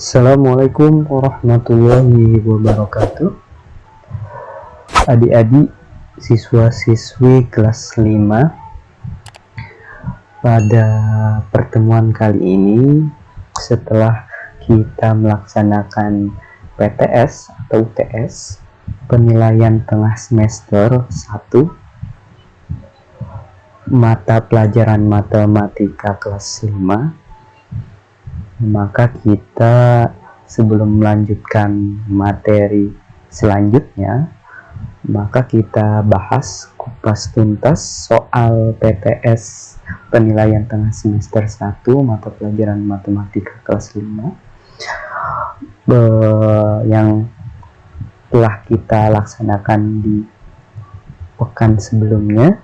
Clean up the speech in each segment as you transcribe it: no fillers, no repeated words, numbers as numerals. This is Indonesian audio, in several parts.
Assalamualaikum warahmatullahi wabarakatuh. Adik-adik siswa-siswi kelas 5, pada pertemuan kali ini setelah kita melaksanakan PTS atau UTS penilaian tengah semester 1 mata pelajaran matematika kelas 5, maka kita sebelum melanjutkan materi selanjutnya, maka kita bahas kupas tuntas soal PTS penilaian tengah semester 1 mata pelajaran matematika kelas 5 yang telah kita laksanakan di pekan sebelumnya.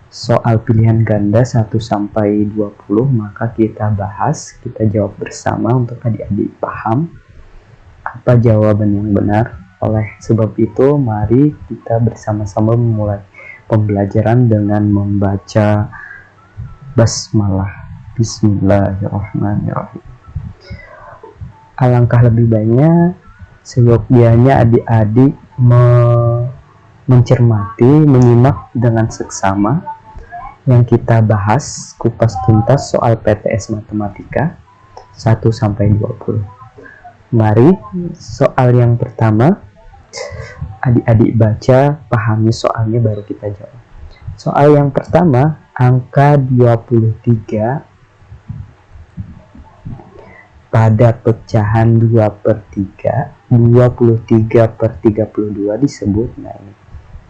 Soal pilihan ganda 1 sampai 20, maka kita bahas, kita jawab bersama untuk adik-adik paham apa jawaban yang benar. Oleh sebab itu, mari kita bersama-sama memulai pembelajaran dengan membaca basmalah. Bismillahirrahmanirrahim. Alangkah lebih baiknya seyogyanya adik-adik mencermati, menyimak dengan seksama yang kita bahas kupas tuntas soal PTS matematika 1 sampai 20. Mari soal yang pertama adik-adik baca, pahami soalnya baru kita jawab. Soal yang pertama, angka 23 pada pecahan 2/3, 23/32 disebut. Nah, ini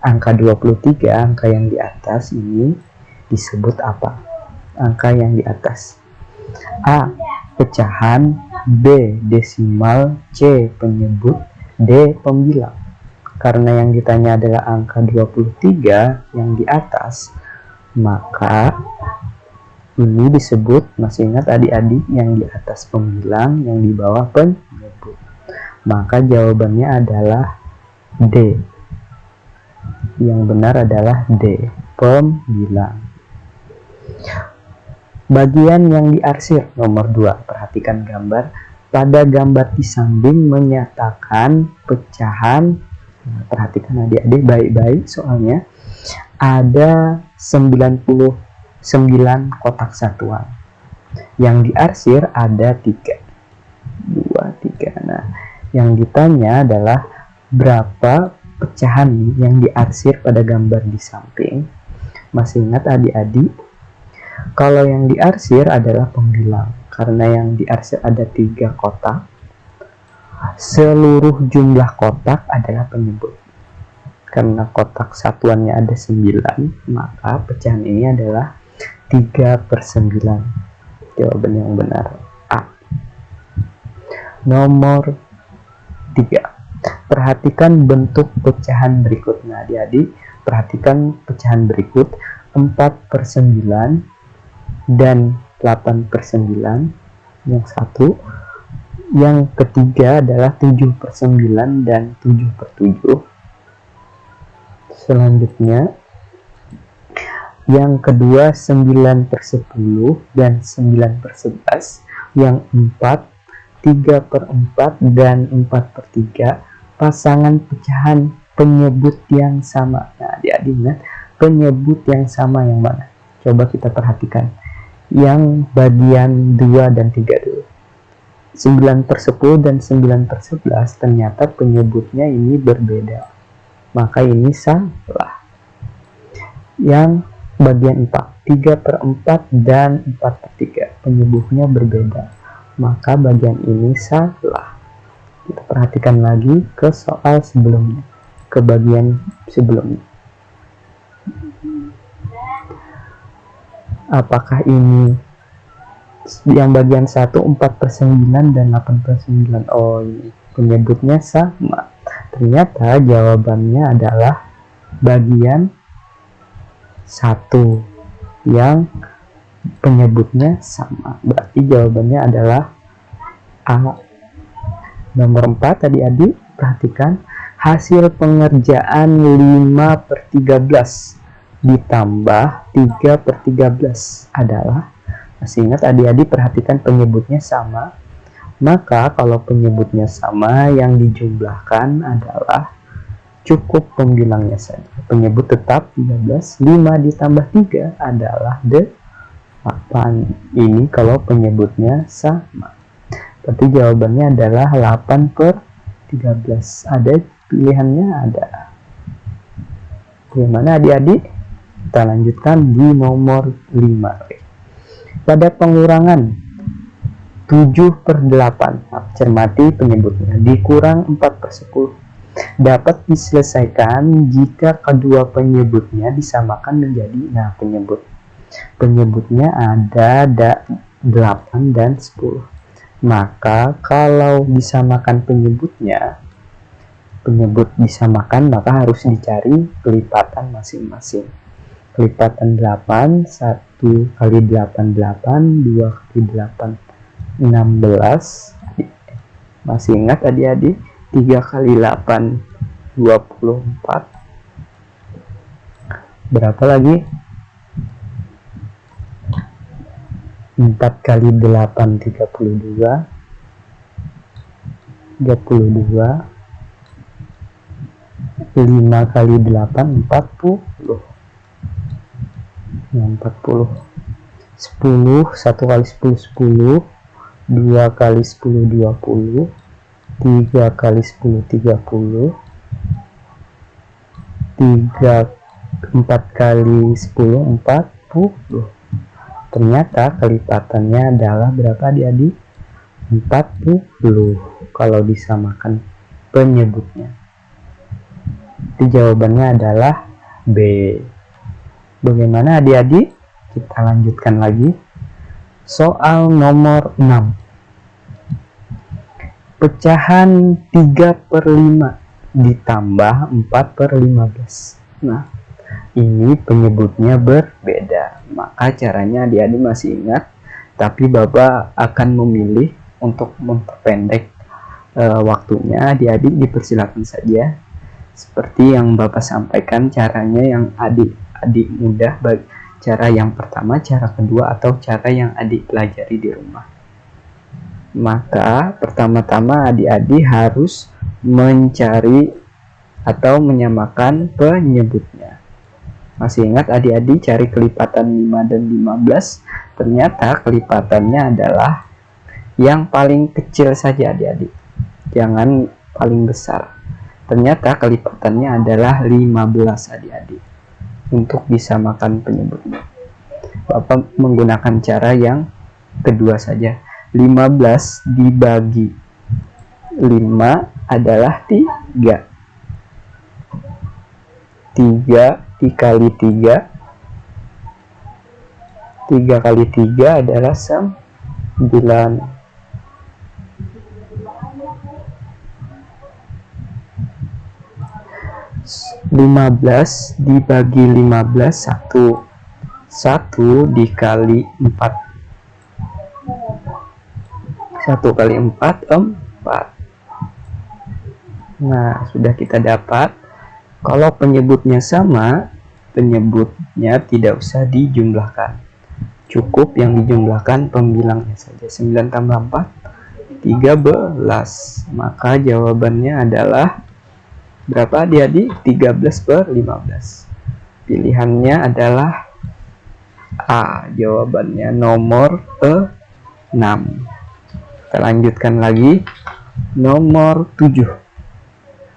angka 23, angka yang di atas ini disebut apa? Angka yang di atas. A. Pecahan. B. Desimal. C. Penyebut. D. Pembilang. Karena yang ditanya adalah angka 23 yang di atas, maka ini disebut, masih ingat adik-adik, yang di atas pembilang, yang di bawah penyebut. Maka jawabannya adalah D. Yang benar adalah D. Pembilang. Bagian yang diarsir nomor 2, perhatikan gambar. Pada gambar di samping menyatakan pecahan, perhatikan adik-adik baik-baik soalnya, ada 99 kotak satuan. Yang diarsir ada 3. Nah, yang ditanya adalah berapa pecahan yang diarsir pada gambar di samping. Masih ingat adik-adik? Kalau yang diarsir adalah pembilang, karena yang diarsir ada 3 kotak. Seluruh jumlah kotak adalah penyebut. Karena kotak satuannya ada 9, maka pecahan ini adalah 3/9. Jawaban yang benar A. Nomor 3. Perhatikan bentuk pecahan berikut. Nah, adik-adik, perhatikan pecahan berikut. 4/9 dan 8/9 yang satu. Yang ketiga adalah 7/9 dan 7/7. Selanjutnya yang kedua 9/10 dan 9/11. Yang 4 3/4 dan 4/3. Pasangan pecahan penyebut yang sama. Nah, adik-adik ingat penyebut yang sama yang mana? Coba kita perhatikan yang bagian 2 dan 3 dulu. 9/10 dan 9/11 ternyata penyebutnya ini berbeda, maka ini salah. Yang bagian 4 3/4 dan 4/3 penyebutnya berbeda, maka bagian ini salah. Kita perhatikan lagi ke soal sebelumnya, ke bagian sebelumnya. Apakah ini yang bagian 1 4/9 dan 8/9? Oh, ini penyebutnya sama. Ternyata jawabannya adalah bagian 1 yang penyebutnya sama. Berarti jawabannya adalah A. Nomor 4, adik-adik perhatikan hasil pengerjaan 5/13 ditambah 3/13 adalah, masih ingat adik-adik, perhatikan penyebutnya sama. Maka kalau penyebutnya sama, yang dijumlahkan adalah cukup pembilangnya saja. Penyebut tetap 13, 5 ditambah 3 adalah 8. Ini kalau penyebutnya sama. Berarti jawabannya adalah 8/13. Ada pilihannya? Ada. Bagaimana adik-adik? Kita lanjutkan di nomor 5. Pada pengurangan 7/8, cermati penyebutnya, dikurang 4/10 dapat diselesaikan jika kedua penyebutnya disamakan menjadi, penyebutnya ada 8 dan 10. Maka kalau disamakan penyebut disamakan, maka harus dicari kelipatan masing-masing. Kelipatan 8, 1 kali 8, 8, 2 kali 8, 16. Masih ingat adik-adik? 3 kali 8, 24. Berapa lagi? 4 kali 8, 32. 32. 5 kali 8, 40. 40. 10, 1 kali 10, 10. 2 kali 10, 20. 3 kali 10, 30. 4 kali 10, 40. Ternyata kelipatannya adalah berapa adik-adik? 40 kalau disamakan penyebutnya. Jadi jawabannya adalah B. Bagaimana adik-adik? Kita lanjutkan lagi. Soal nomor 6. Pecahan 3/5 ditambah 4/15. Nah, ini penyebutnya berbeda. Maka caranya adik-adik masih ingat, tapi Bapak akan memilih untuk memperpendek waktunya. Adik-adik dipersilakan saja. Seperti yang Bapak sampaikan, caranya yang adik-adik mudah, baik cara yang pertama, cara kedua, atau cara yang adik pelajari di rumah. Maka pertama-tama adik-adik harus mencari atau menyamakan penyebutnya. Masih ingat adik-adik cari kelipatan 5 dan 15? Ternyata kelipatannya adalah yang paling kecil saja adik-adik. Jangan paling besar. Ternyata kelipatannya adalah 15 adik-adik. Untuk disamakan penyebutnya, Bapak menggunakan cara yang kedua saja. 15 dibagi 5 adalah 3. 3 dikali 3. 3 kali 3 adalah 9. 15 dibagi 15, 1. 1 dikali 4. 1 kali 4, 4. Nah, sudah kita dapat. Kalau penyebutnya sama, penyebutnya tidak usah dijumlahkan. Cukup yang dijumlahkan pembilangnya saja. 9 tambah 4, 13. Maka jawabannya adalah berapa adik-adik? 13/15. Pilihannya adalah A. Jawabannya nomor 6. Kita lanjutkan lagi. Nomor 7.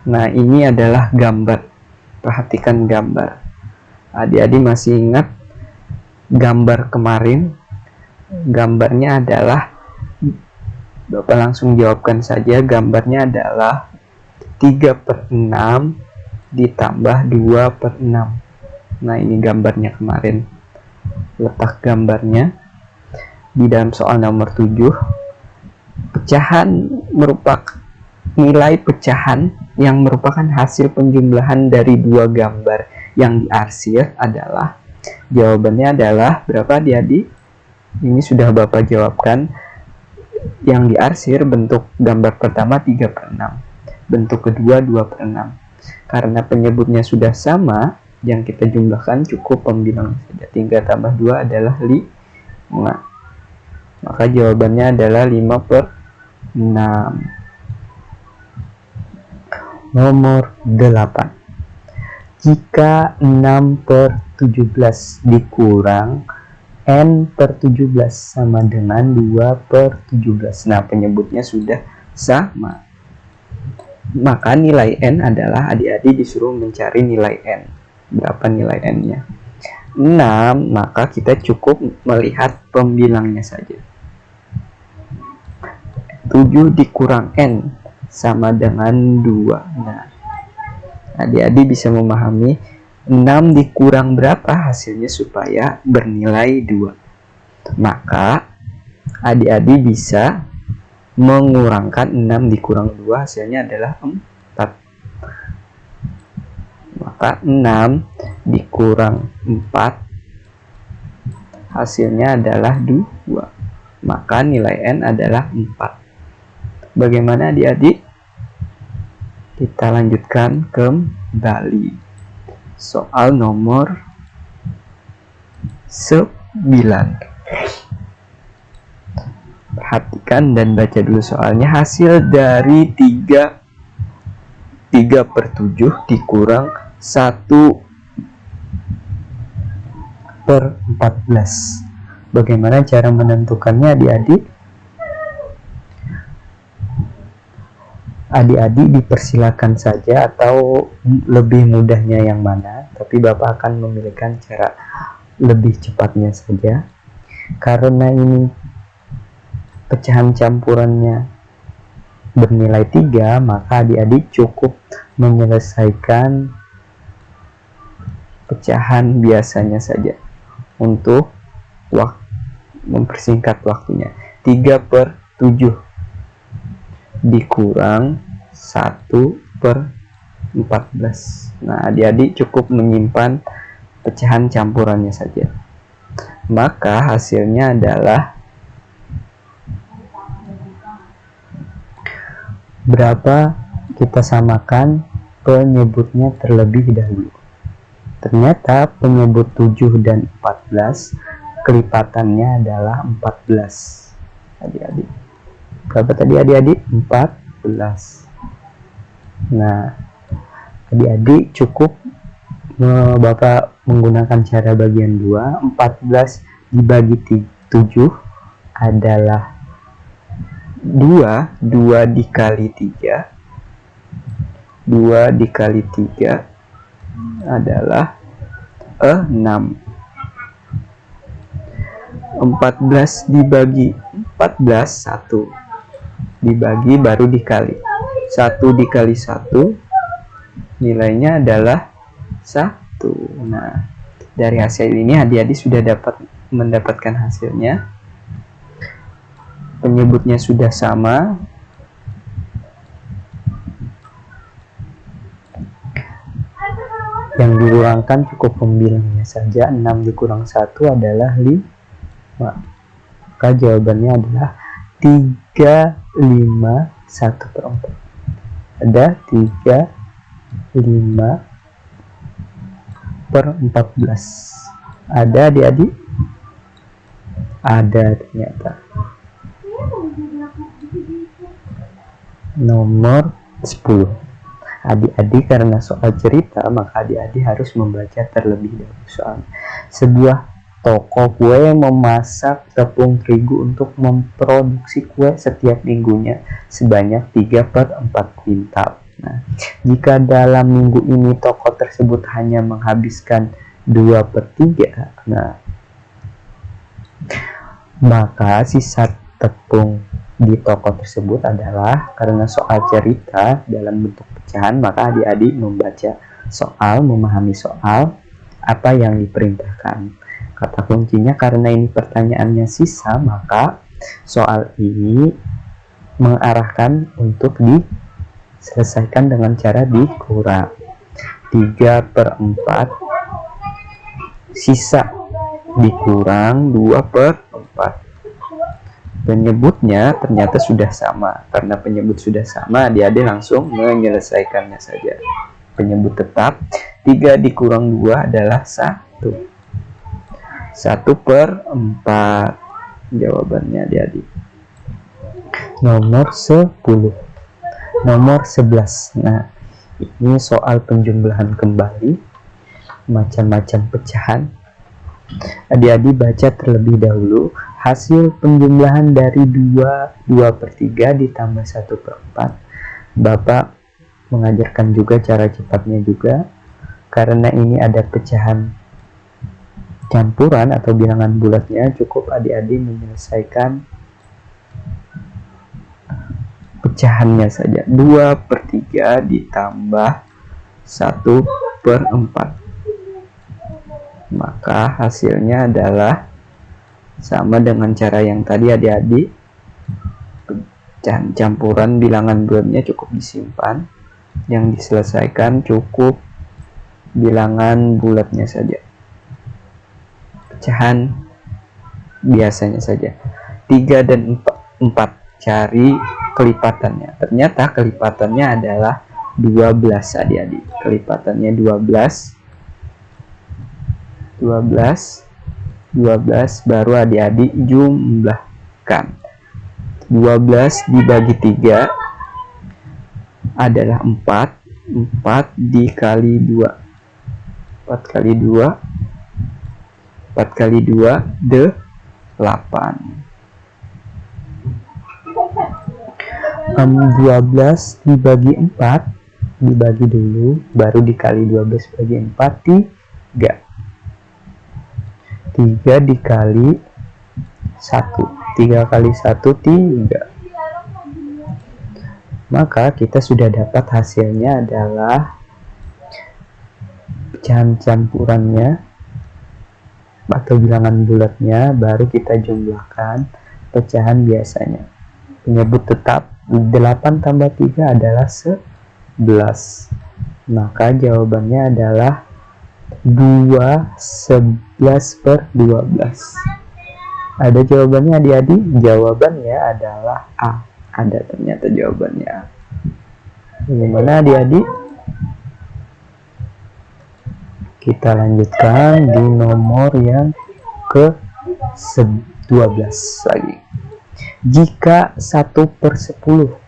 Nah, ini adalah gambar. Perhatikan gambar. Adik-adik masih ingat gambar kemarin? Gambarnya adalah, Bapak langsung jawabkan saja. Gambarnya adalah 3/6 ditambah 2/6. Nah, ini gambarnya kemarin. Letak gambarnya di dalam soal nomor 7. Pecahan merupakan nilai pecahan yang merupakan hasil penjumlahan dari dua gambar yang diarsir adalah, jawabannya adalah berapa adik-adik? Ini sudah Bapak jawabkan. Yang diarsir bentuk gambar pertama 3/6, bentuk kedua 2/6. Karena penyebutnya sudah sama, yang kita jumlahkan cukup pembilang saja. 3 tambah 2 adalah 5. Maka jawabannya adalah 5/6. 6. Nomor 8. Jika 6/17 dikurang N/17 sama dengan 2/17. Nah, penyebutnya sudah sama. Maka nilai N adalah, adik-adik disuruh mencari nilai N. Berapa nilai N-nya? 6, maka kita cukup melihat pembilangnya saja. 7 dikurang N sama dengan 2. Nah, adik-adik bisa memahami 6 dikurang berapa hasilnya supaya bernilai 2. Maka adik-adik bisa mengurangkan 6 dikurang 2, hasilnya adalah 4. Maka 6 dikurang 4 hasilnya adalah 2. Maka nilai N adalah 4. Bagaimana adik-adik? Kita lanjutkan kembali. Soal nomor 9. Perhatikan dan baca dulu soalnya. Hasil dari 3/7 dikurang 1/14. Bagaimana cara menentukannya adik-adik? Adik-adik dipersilakan saja atau lebih mudahnya yang mana, tapi Bapak akan memilihkan cara lebih cepatnya saja. Karena ini pecahan campurannya bernilai 3, maka adik-adik cukup menyelesaikan pecahan biasanya saja untuk mempersingkat waktunya. 3/7 dikurang 1/14. Nah, adik-adik cukup menyimpan pecahan campurannya saja. Maka hasilnya adalah berapa? Kita samakan penyebutnya terlebih dahulu. Ternyata penyebut 7 dan 14 kelipatannya adalah 14. Adik-adik, berapa tadi adik-adik? 14. Nah, adik-adik cukup Bapak menggunakan cara bagian 2. 14 dibagi 7 adalah 2. 2 dikali 3. 2 dikali 3 adalah 6. 14 dibagi 14, 1. Dibagi baru dikali. 1 dikali 1 nilainya adalah 1. Nah, dari hasil ini adik-adik sudah dapat mendapatkan hasilnya. Penyebutnya sudah sama. Yang dikurangkan cukup pembilangnya saja. 6 dikurang 1 adalah 5. Maka jawabannya adalah 3, 5, 1/4. Ada 3, 5/14. Ada adik-adik? Ada ternyata. Nomor 10. Adik-adik karena soal cerita, maka adik-adik harus membaca terlebih dahulu soal. Sebuah toko kue yang memasak tepung terigu untuk memproduksi kue setiap minggunya sebanyak 3/4 kuintal. Nah, jika dalam minggu ini toko tersebut hanya menghabiskan 2/3, nah, maka sisa tepung di toko tersebut adalah, karena soal cerita dalam bentuk pecahan, maka adik-adik membaca soal, memahami soal, apa yang diperintahkan. Kata kuncinya, karena ini pertanyaannya sisa, maka soal ini mengarahkan untuk diselesaikan dengan cara dikurang. 3/4 sisa dikurang 2/4. Penyebutnya ternyata sudah sama. Karena penyebut sudah sama, adik-adik langsung menyelesaikannya saja. Penyebut tetap. 3 dikurang 2 adalah 1. 1/4 jawabannya adik-adik. nomor 10, nomor 11. Nah, ini soal penjumlahan kembali, macam-macam pecahan. Adik-adik baca terlebih dahulu hasil penjumlahan dari 2/3 ditambah 1/4. Bapak mengajarkan juga cara cepatnya juga, karena ini ada pecahan campuran atau bilangan bulatnya. Cukup adik-adik menyelesaikan pecahannya saja. 2/3 ditambah 1/4, maka hasilnya adalah sama dengan cara yang tadi adik-adik. Pecahan campuran bilangan bulatnya cukup disimpan, yang diselesaikan cukup bilangan bulatnya saja, pecahan biasanya saja. 3 dan 4 cari kelipatannya. Ternyata kelipatannya adalah 12 adik-adik. Kelipatannya 12 baru adik-adik jumlahkan. 12 dibagi 3 adalah 4. 4 dikali 2, 4 kali 2, 4 kali 2 8. 12 dibagi 4 dibagi dulu, baru dikali 12 bagi 4, 3. 3 dikali 1, 3 kali 1 3. Maka kita sudah dapat hasilnya adalah pecahan campurannya atau bilangan bulatnya, baru kita jumlahkan pecahan biasanya. Penyebut tetap 8 tambah 3 adalah 11. Maka jawabannya adalah 11/12. Ada jawabannya adik-adik? Jawabannya adalah A. Ada ternyata jawabannya A. Bagaimana adik-adik? Kita lanjutkan di nomor yang ke-12 lagi. Jika 1/10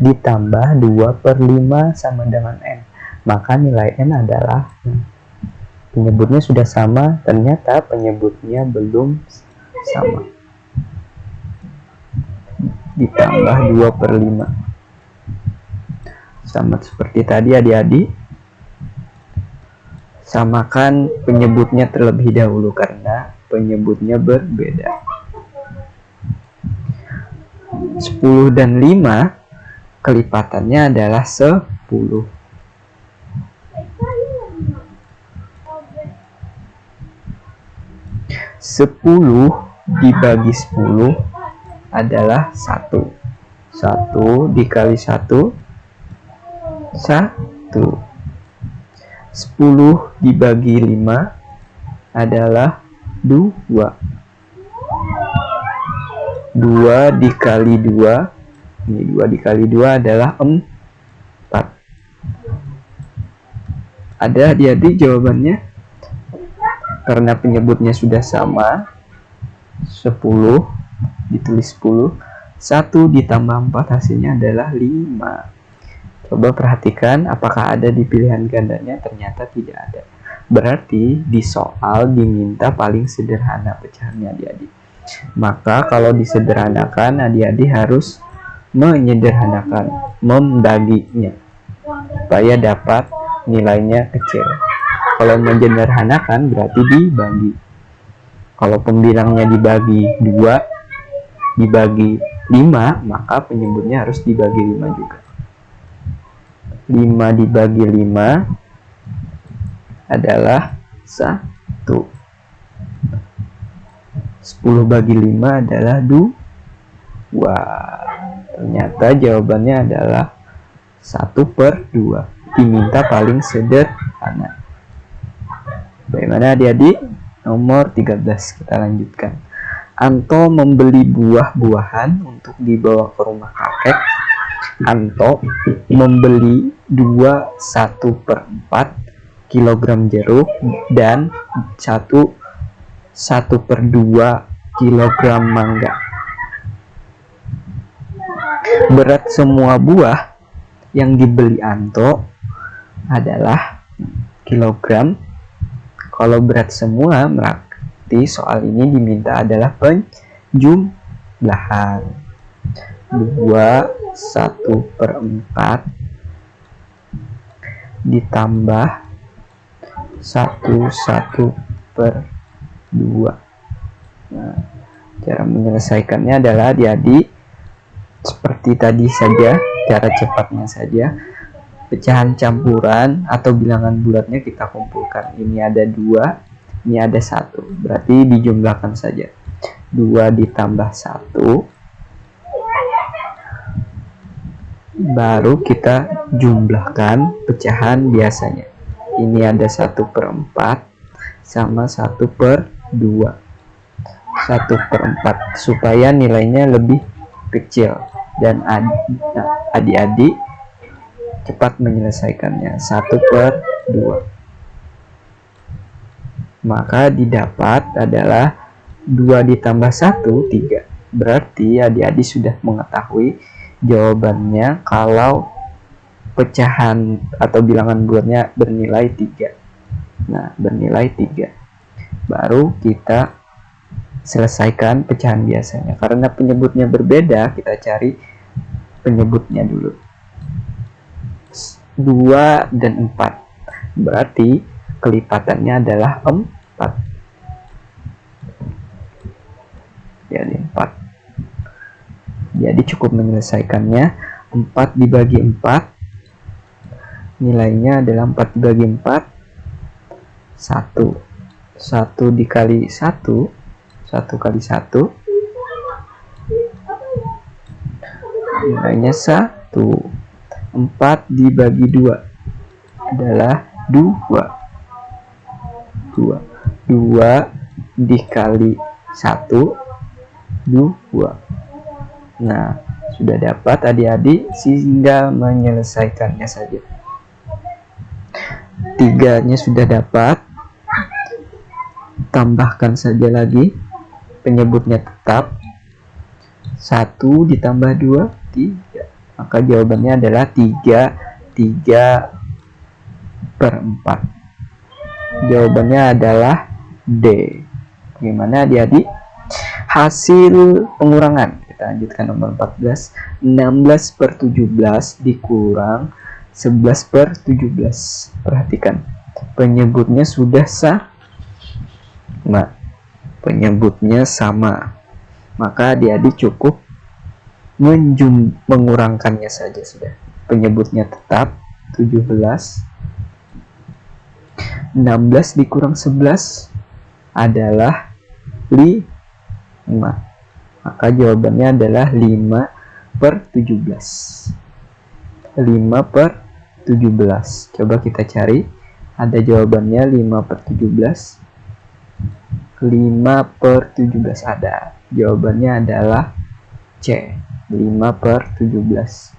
ditambah 2/5 sama dengan N, maka nilai N adalah, penyebutnya sudah sama, ternyata penyebutnya belum sama. Ditambah 2/5 sama seperti tadi adik-adik. Samakan penyebutnya terlebih dahulu karena penyebutnya berbeda. 10 dan 5 kelipatannya adalah 10. 10 dibagi 10 adalah 1. 1 dikali 1 1. 10 dibagi 5 adalah 2. 2 dikali 2, ini 2 dikali 2 adalah 4. Ada adik-adik jawabannya? Karena penyebutnya sudah sama, 10 ditulis 10, 1 ditambah 4 hasilnya adalah 5. Coba perhatikan apakah ada di pilihan gandanya. Ternyata tidak ada. Berarti di soal diminta paling sederhana pecahannya adik-adik. Maka kalau disederhanakan, adik-adik harus menyederhanakan, membaginya supaya dapat nilainya kecil. Kalau menyederhanakan berarti dibagi. Kalau pembilangnya dibagi 2 dibagi 5, maka penyebutnya harus dibagi 5 juga. 5 dibagi 5 adalah 1. 10 bagi 5 adalah 2. Ternyata jawabannya adalah 1/2. Diminta paling sederhana. Bagaimana adik-adik? Nomor 13 kita lanjutkan. Anto membeli buah-buahan untuk dibawa ke rumah kakek. Anto membeli 1/4 kilogram jeruk dan 1/2 kilogram mangga. berat semua buah yang dibeli Anto adalah kilogram. Kalau berat semua, berarti soal ini diminta adalah penjumlahan. 1/4 ditambah 1/2. Nah, cara menyelesaikannya adalah adik-adik seperti tadi saja, cara cepatnya saja. Pecahan campuran atau bilangan bulatnya kita kumpulkan. Ini ada 2, ini ada 1. Berarti dijumlahkan saja. 2 ditambah 1. Baru kita jumlahkan pecahan biasanya. Ini ada 1/4 sama 1/2. 1/4 supaya nilainya lebih kecil dan adik-adik cepat menyelesaikannya. 1/2. Maka didapat adalah 2 ditambah 1, 3. Berarti adik-adik sudah mengetahui jawabannya kalau pecahan atau bilangan bulatnya bernilai 3. Nah, bernilai 3. Baru kita selesaikan pecahan biasanya. Karena penyebutnya berbeda, kita cari penyebutnya dulu. 2 dan 4. Berarti kelipatannya adalah 4. Jadi 4. Jadi cukup menyelesaikannya. 4 dibagi 4. Nilainya adalah 4 dibagi 4. 1. 1 dikali 1. 1 kali 1. Nilainya 1. 4 dibagi 2 adalah 2. 2 dikali 1, 2. Nah, sudah dapat adik-adik, sehingga menyelesaikannya saja. 3-nya sudah dapat. Tambahkan saja lagi. Penyebutnya tetap. 1 ditambah 2, 3. Maka jawabannya adalah 3/4. Jawabannya adalah D. Bagaimana adik-adik? Hasil pengurangan. Kita lanjutkan nomor 14. 16/17 dikurang 11/17. Perhatikan. Penyebutnya sudah sama. Penyebutnya sama. Maka adik-adik cukup mengurangkannya saja sudah. Penyebutnya tetap 17. 16 dikurang 11 adalah 5. Maka jawabannya adalah 5/17. 5/17. Coba kita cari. Ada jawabannya 5/17. 5/17 ada. Jawabannya adalah C. 5/17.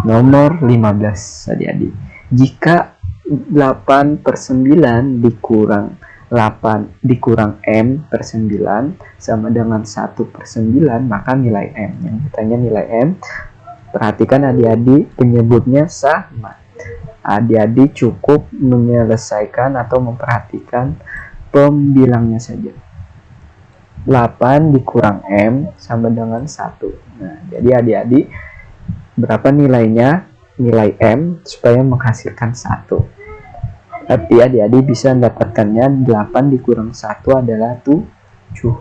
Nomor 15 adik-adik. Jika 8/9 dikurang 8 dikurang M/9 sama dengan 1/9, maka nilai M. Yang ditanya nilai M. Perhatikan adik-adik, penyebutnya sama. Adik-adik cukup menyelesaikan atau memperhatikan pembilangnya saja. 8 dikurang M sama dengan 1. Nah, jadi adik-adik berapa nilainya? Nilai M supaya menghasilkan 1. Tapi adik-adik bisa mendapatkannya 8 dikurang 1 adalah 7.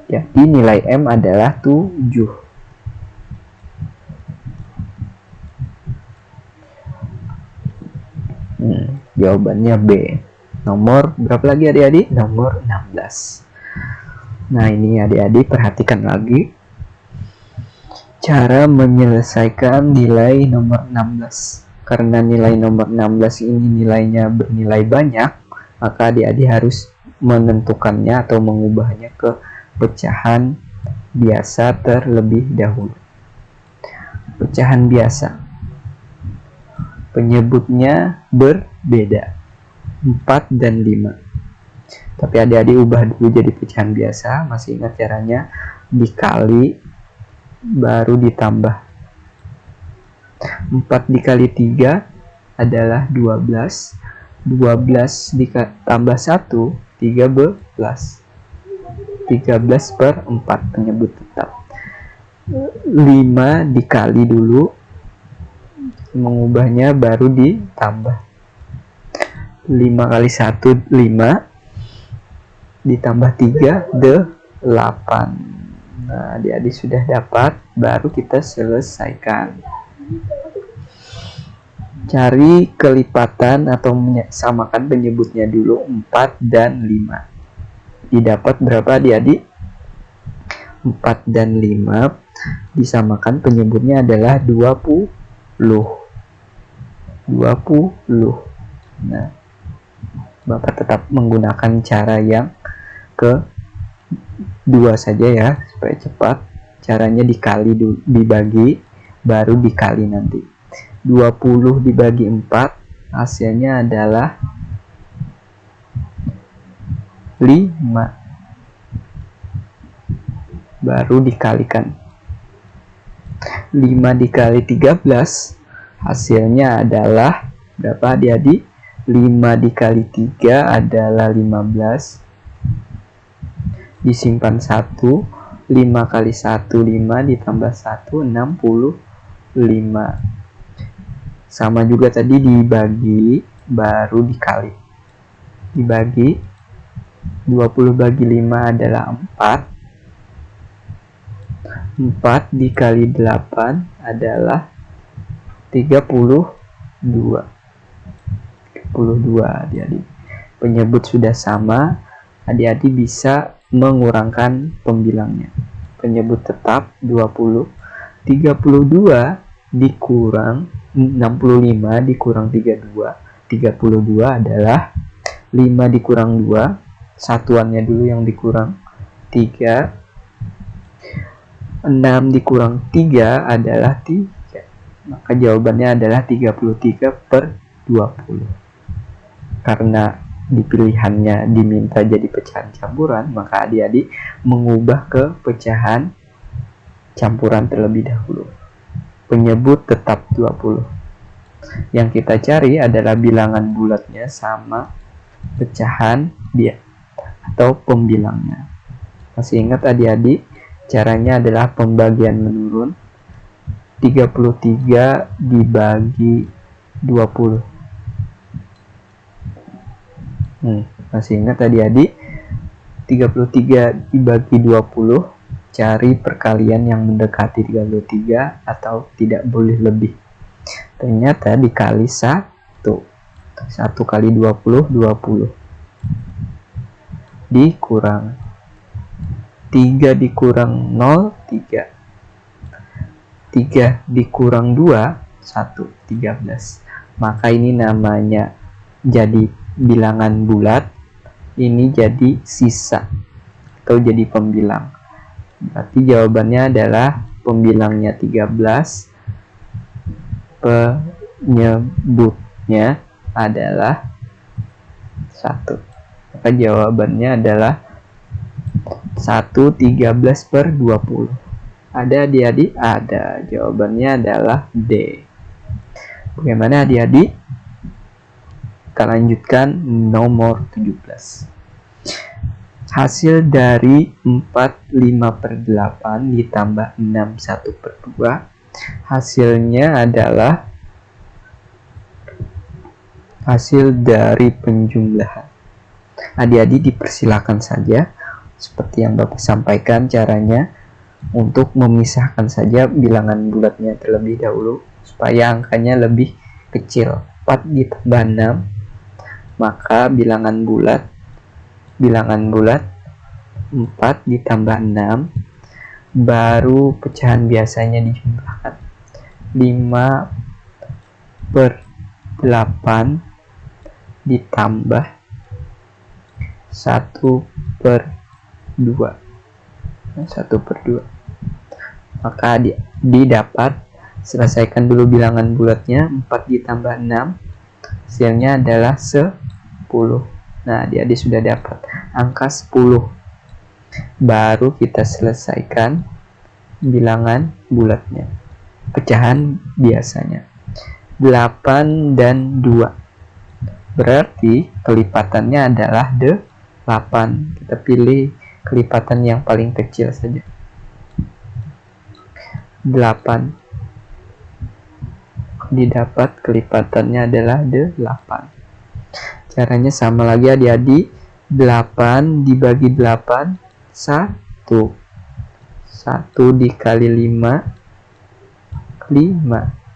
Jadi nilai M adalah 7. Jawabannya B. Nomor berapa lagi adik-adik? Nomor 16. Nah, ini adik-adik perhatikan lagi cara menyelesaikan nilai nomor 16. Karena nilai nomor 16 ini nilainya bernilai banyak, maka adik-adik harus menentukannya atau mengubahnya ke pecahan biasa terlebih dahulu. Pecahan biasa. Penyebutnya berbeda. 4 dan 5. Tapi adik-adik ubah dulu jadi pecahan biasa. Masih ingat caranya? Dikali baru ditambah. 4 dikali 3 adalah 12. 12 ditambah 1, 13. 13 per 4 penyebut tetap. 5 dikali dulu, mengubahnya baru ditambah. 5 kali 1 5 ditambah 3 8. Nah, adik-adik sudah dapat, baru kita selesaikan. Cari kelipatan atau samakan penyebutnya dulu 4 dan 5. Didapat berapa adik-adik? 4 dan 5 disamakan penyebutnya adalah 20. 20. Nah, Bapak tetap menggunakan cara yang kedua saja ya, supaya cepat. Caranya dikali dulu, dibagi, baru dikali nanti. 20 dibagi 4, hasilnya adalah 5. Baru dikalikan. 5 dikali 13, hasilnya adalah berapa adik-adik? 5 dikali 3 adalah 15. Disimpan 1. 5 kali 1 5 ditambah 1 65. Sama juga tadi dibagi baru dikali. Dibagi 20 bagi 5 adalah 4. 4 dikali 8 adalah 32. 32 adik-adik. Penyebut sudah sama, adik-adik bisa mengurangkan pembilangnya. Penyebut tetap 20. 32 dikurang 65 dikurang 32. 32 adalah 5 dikurang 2. Satuannya dulu yang dikurang 3. 6 dikurang 3 adalah 3. Maka jawabannya adalah 33 per 20. Karena di pilihannya diminta jadi pecahan campuran, maka adik-adik mengubah ke pecahan campuran terlebih dahulu. Penyebut tetap 20. Yang kita cari adalah bilangan bulatnya sama pecahan dia atau pembilangnya. Masih ingat adik-adik? Caranya adalah pembagian menurun. 33 dibagi 20. Masih ingat adik-adik? 33 dibagi 20, cari perkalian yang mendekati 33 atau tidak boleh lebih. Ternyata dikali 1. 1 kali 20, 20. Dikurang 3 dikurang 0, 3. 3 dikurang 2, 1, 13. Maka ini namanya jadi bilangan bulat, ini jadi sisa atau jadi pembilang. Berarti jawabannya adalah pembilangnya 13, penyebutnya adalah 1. Maka jawabannya adalah 1/13 per 20. Ada adik-adik? Ada. Jawabannya adalah D. Bagaimana adik-adik? Kita lanjutkan nomor 17. Hasil dari 45 per 8 ditambah 61 per 2, hasilnya adalah hasil dari penjumlahan. Adik-adik dipersilakan saja, seperti yang Bapak sampaikan caranya, untuk memisahkan saja bilangan bulatnya terlebih dahulu, supaya angkanya lebih kecil. 4 ditambah 6, maka bilangan bulat 4 ditambah 6, baru pecahan biasanya dijumlahkan. 5 per 8 ditambah 1 per 2. 1 per 2. Maka didapat, selesaikan dulu bilangan bulatnya. 4 ditambah 6, hasilnya adalah 10. Nah, adik-adik sudah dapat angka 10. Baru kita selesaikan bilangan bulatnya, pecahan biasanya. 8 dan 2. Berarti kelipatannya adalah 8. Kita pilih kelipatan yang paling kecil saja. 8. Didapat kelipatannya adalah 8. Caranya sama lagi adik-adik. 8 dibagi 8, 1. 1 dikali 5, 5.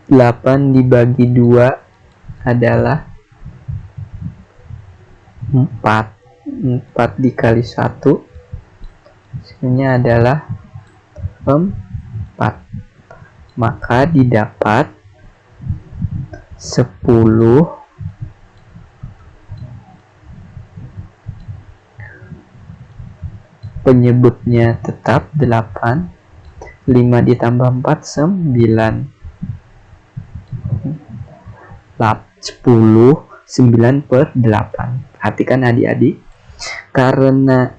8 dibagi 2 adalah 4. 4 dikali 1 hasilnya adalah 4. Maka didapat 10 penyebutnya tetap 8. 5 ditambah 4 9. 10 9 per 8. Perhatikan adik-adik, karena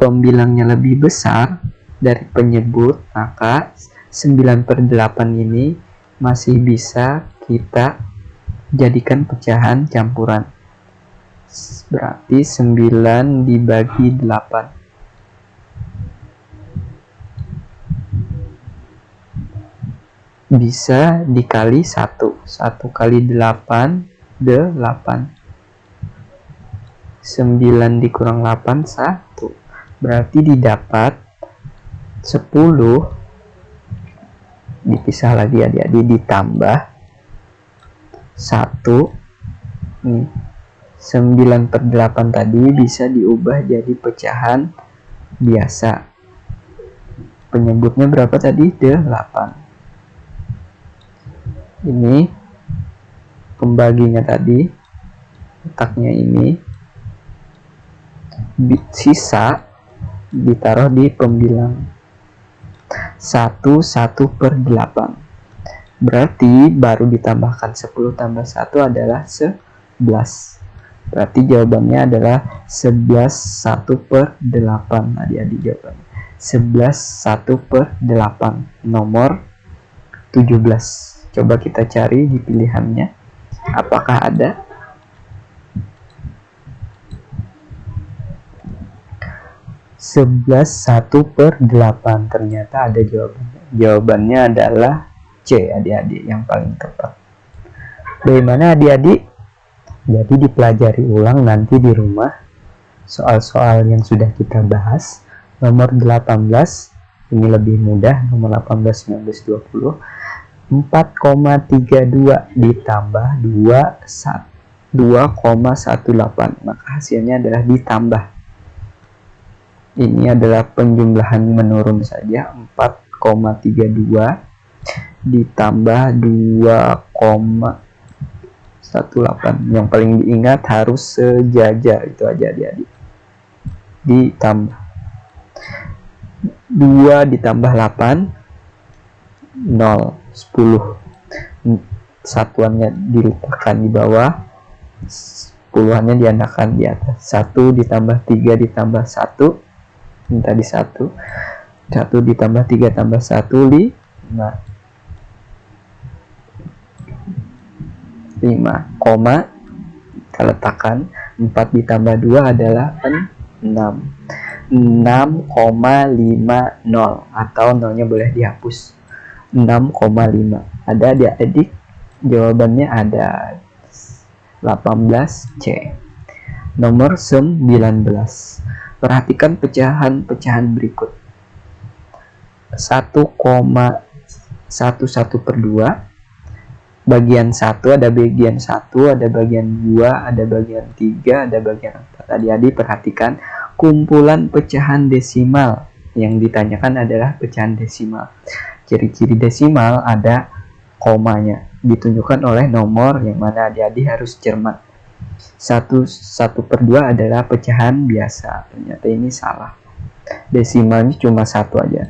pembilangnya lebih besar dari penyebut, maka 9 per 8 ini masih bisa kita jadikan pecahan campuran. Berarti 9 dibagi 8. Bisa dikali 1. 1 kali 8, 8. 9 dikurang 8, 1. Berarti didapat 10. Dipisah lagi adik-adik, ditambah 1. Nih, 9 per 8 tadi bisa diubah jadi pecahan biasa. Penyebutnya berapa tadi? 8. Ini pembaginya tadi, letaknya ini, sisa ditaruh di pembilang 1 per 8. Berarti baru ditambahkan 10 tambah 1 adalah 11. Berarti jawabannya adalah 11 1 per 8. Adik-adik jawabannya 11 1 per 8, nomor 17. Coba kita cari di pilihannya, apakah ada? Sebelas 1 per 8. Ternyata ada jawabannya. Jawabannya adalah C, adik-adik, yang paling tepat. Bagaimana adik-adik? Jadi dipelajari ulang nanti di rumah soal-soal yang sudah kita bahas. Nomor 18 ini lebih mudah, nomor 18, 19, 20. 4,32 ditambah 2,18, maka hasilnya adalah ditambah. Ini adalah penjumlahan menurun saja. 4,32 ditambah 2,18. Yang paling diingat harus sejajar, itu aja adik-adik. Ditambah 2 ditambah 8, 0. 10. Satuannya diletakkan di bawah, puluhannya diandakan di atas. 1 ditambah 3 ditambah 1, ini tadi 1. 1 ditambah 3 tambah 1, 5. 5, koma, kita letakkan. 4 ditambah 2 adalah 6. 6,50, atau nolnya boleh dihapus. 6,5. Ada adik-adik? Jawabannya ada 18C. Nomor 19. Perhatikan pecahan-pecahan berikut. 1,11 per 2. Bagian 1 ada bagian 1, ada bagian 2, ada bagian 3, ada bagian 4. Adik-adik perhatikan kumpulan pecahan desimal. Yang ditanyakan adalah pecahan desimal. Ciri-ciri desimal ada komanya, ditunjukkan oleh nomor yang mana adik-adik harus cermat. 1 per 2 adalah pecahan biasa. Ternyata ini salah. Desimalnya cuma 1 aja.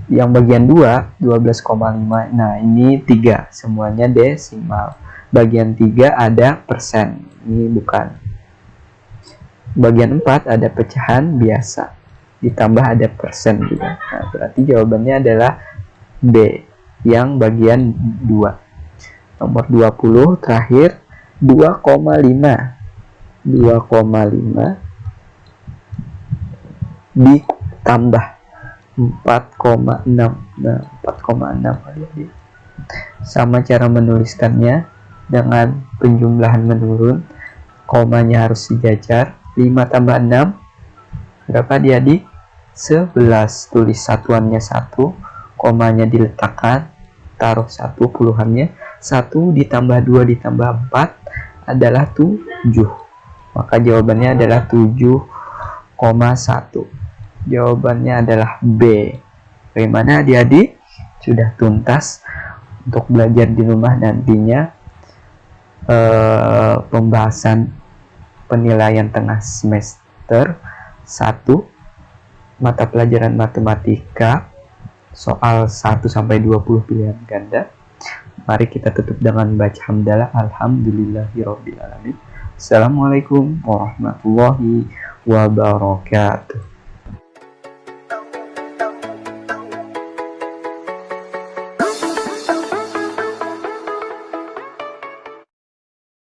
Yang bagian 2, 12,5. Nah, ini 3. Semuanya desimal. Bagian 3 ada persen. Ini bukan. bagian 4 ada pecahan biasa, ditambah ada persen juga. Nah, berarti jawabannya adalah B, yang bagian 2. Nomor 20 terakhir, 2,5 ditambah 4,6. Nah, 4,6 adik-adik. Sama cara menuliskannya, dengan penjumlahan menurun, komanya harus dijajar. 5 tambah 6 berapa adik-adik? 11. Tulis satuannya 1, komanya diletakkan, taruh 1 puluhannya. 1 ditambah 2 ditambah 4 adalah 7. Maka jawabannya adalah 7,1. Jawabannya adalah B. Bagaimana adik-adik? Sudah tuntas untuk belajar di rumah nantinya. Pembahasan penilaian tengah semester 1 mata pelajaran matematika, soal 1 sampai 20 pilihan ganda. Mari kita tutup dengan baca hamdalah. Alhamdulillahirabbil alamin. Assalamualaikum warahmatullahi wabarakatuh.